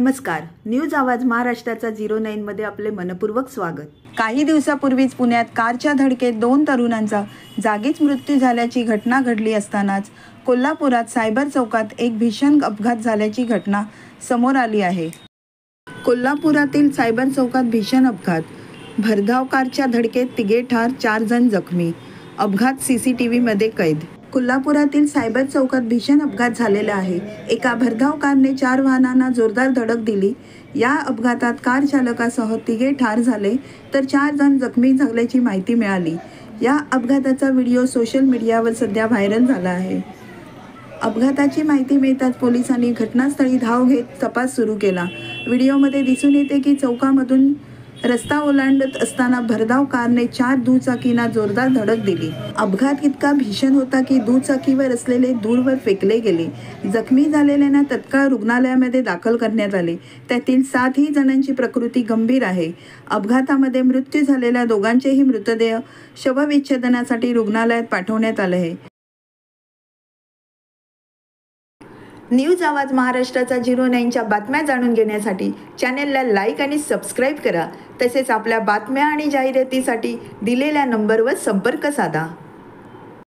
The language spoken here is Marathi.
नमस्कार. न्यूज आवाज महाराष्ट्राचा 09 मध्ये आपले मनपूर्वक स्वागत. काही दिवसापूर्वीच पुण्यात कारच्या धडकेत 2 तरुणांचा जागीच मृत्यू झाल्याची घटना घडली असतानाच कोल्हापुरात सायबर चौकात एक भीषण अपघात झाल्याची घटना समोर आली आहे. कोल्हापुरातील सायबर चौकात भीषण अपघात. भरधाव कारच्या धडकेत 3 ठार, 4 जण जखमी. अपघात सीसीटीव्हीमध्ये कैद. कोल्हापुरातील सायबर चौकात भीषण अपघात झालेला आहे. एका भरधाव कारने 4 वाहनांना जोरदार धडक दिली. या अपघातात कार चालकासह 3 ठार झाले तर 4 जण जखमी झाल्याची माहिती मिळाली. या अपघाताचा व्हिडिओ सोशल मीडियावर सध्या व्हायरल झाला आहे. अपघाताची माहिती मिळताच पोलिसांनी घटनास्थळी धाव घेत तपास सुरू केला. व्हिडिओमध्ये दिसून येते की चौकामधून रस्ता ओलांडत असताना भरधाव कारने 4 दुचाकींना जोरदार धडक दिली. अपघात इतका भीषण होता की दुचाकीवर असलेले दूरवर फेकले गेले. जखमी झालेल्यांना तत्काळ रुग्णालयामध्ये दाखल करण्यात आले. त्यातील 7 जणांची प्रकृती गंभीर आहे. अपघातामध्ये मृत्यू झालेल्या दोघांचेही मृतदेह शवविच्छेदनासाठी रुग्णालयात पाठवण्यात आले आहे. न्यूज आवाज महाराष्ट्राचा 09च्या बातम्या जाणून घेण्यासाठी चॅनेलला लाईक आणि सबस्क्राईब करा. तसेच आपल्या बातम्या आणि जाहिरातीसाठी दिलेल्या नंबरवर संपर्क साधा.